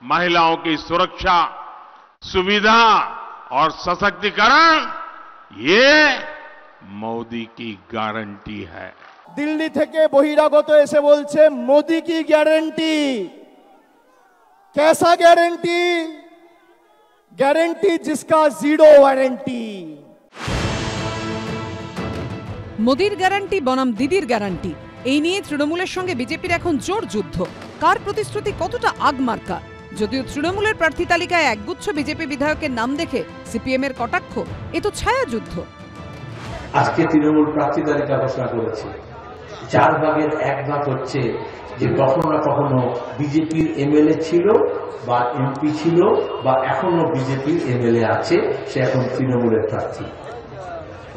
महिलाओं की सुरक्षा, सुविधा और सशक्तिकरण ये मोदी की गारंटी है। दिल्ली থেকে বহিরাগত এসে বলছে মোদি की गारंटी। कैसा गारंटी? गारंटी जिसका जीरो वारंटी। মোদির গ্যারান্টি বনাম দিদির গ্যারান্টি, এই নিয়ে তৃণমূলের সঙ্গে বিজেপির এখন জোর যুদ্ধ। কার প্রতিশ্রুতি কতটা আগমার্কা? যদিও তৃণমূলের প্রার্থী তালিকায় একগুচ্ছ বিজেপি বিধায়কের নাম দেখে সিপিএম এর কটাক্ষ, এ তো ছায়া যুদ্ধ। আজকে তৃণমূল প্রার্থী তালিকা ঘোষণা করেছে, 4 ভাগের 1 ভাগ হচ্ছে যে কখনো না কখনো বিজেপির এমএলএ ছিল বা এমপি ছিল বা এখনো বিজেপির এমএলএ আছে, সে এখন তৃণমূলের প্রার্থী।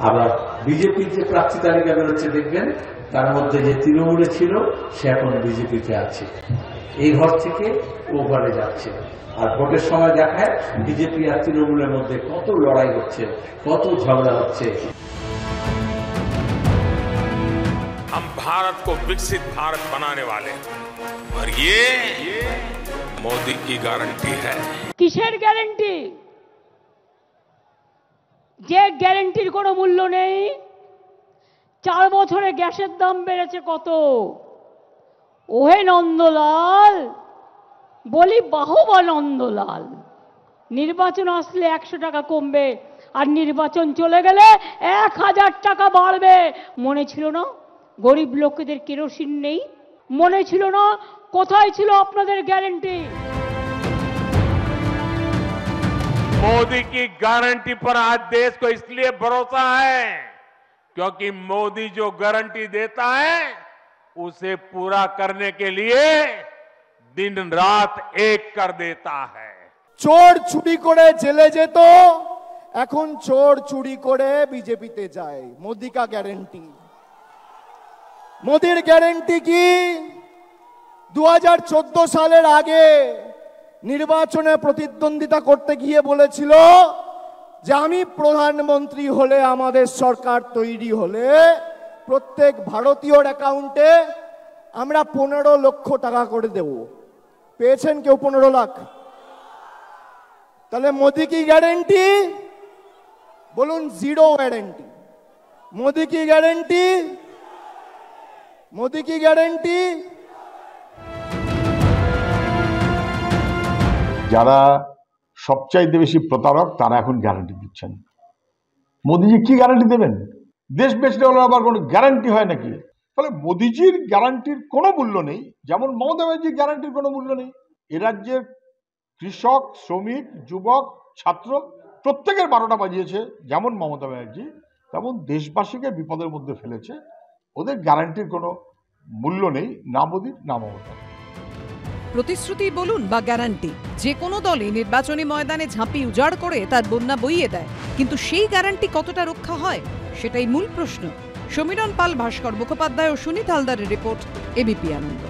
আবার বিজেপির যে প্রার্থী তালিকা বেরোচ্ছে দেখবেন তার মধ্যে যে তৃণমূলে ছিল সে এখন বিজেপিতে আছে। এই ঘর থেকে ও ঘরে যাচ্ছে। আর ভোটের সময় দেখায় বিজেপি আর তৃণমূলের মধ্যে কত লড়াই হচ্ছে, কত ঝগড়া হচ্ছে। हम भारत को विकसित भारत बनाने वाले और ये मोदी की गारंटी है। किसेर ग्यारंटी? যে গ্যারান্টির কোনো মূল্য নেই। 4 বছরে গ্যাসের দাম বেড়েছে কত? ওহে নন্দলাল, বলি বাহবা নন্দলাল, নির্বাচন আসলে 100 টাকা কমবে আর নির্বাচন চলে গেলে 1000 টাকা বাড়বে। মনে ছিল না গরিব লোকেদের কেরোসিন নেই? মনে ছিল না? কোথায় ছিল আপনাদের গ্যারান্টি? मोदी की गारंटी पर आज देश को इसलिए भरोसा है क्योंकि मोदी जो गारंटी देता है उसे पूरा करने के लिए दिन रात एक कर देता है। চোর চুরি করে জেলে যেত, এখন চোর চুরি করে বিজেপিতে যায়। মোদি का গ্যারান্টি। মোদির গ্যারান্টি কি? 2014 সালের আগে নির্বাচনে প্রতিদ্বন্দ্বিতা করতে গিয়ে বলেছিল যে আমি প্রধানমন্ত্রী হলে, আমাদের সরকার তৈরি হলে প্রত্যেক ভারতীয়র অ্যাকাউন্টে আমরা 15 লক্ষ টাকা করে দেব। পেয়েছেন কেউ 15 লাখ? তাহলে মোদি কি গ্যারান্টি? বলুন জিরো গ্যারান্টি। মোদি কি গ্যারান্টি? মোদি কি গ্যারান্টি? যারা সবচাইতে বেশি প্রতারক তারা এখন গ্যারান্টি দিচ্ছেন। মোদিজি কি গ্যারান্টি দেবেন? দেশ বেচলে হলে আবার কোনো গ্যারান্টি হয় নাকি? ফলে মোদিজির গ্যারান্টির কোনো মূল্য নেই, যেমন মমতা ব্যানার্জির গ্যারান্টির কোনো মূল্য নেই। এ রাজ্যের কৃষক, শ্রমিক, যুবক, ছাত্র প্রত্যেকের 12টা বাজিয়েছে যেমন মমতা ব্যানার্জি, তেমন দেশবাসীকে বিপদের মধ্যে ফেলেছে। ওদের গ্যারান্টির কোনো মূল্য নেই, না মোদির না মমতা। প্রতিশ্রুতি বলুন বা গ্যারান্টি, যে কোনো দলই নির্বাচনী ময়দানে ঝাঁপি উজাড় করে তার বন্যা বইয়ে দেয়, কিন্তু সেই গ্যারান্টি কতটা রক্ষা হয় সেটাই মূল প্রশ্ন। সমীরণ পাল, ভাস্কর মুখোপাধ্যায় ও সুনীত হালদারের রিপোর্ট, এবিপি আনন্দ।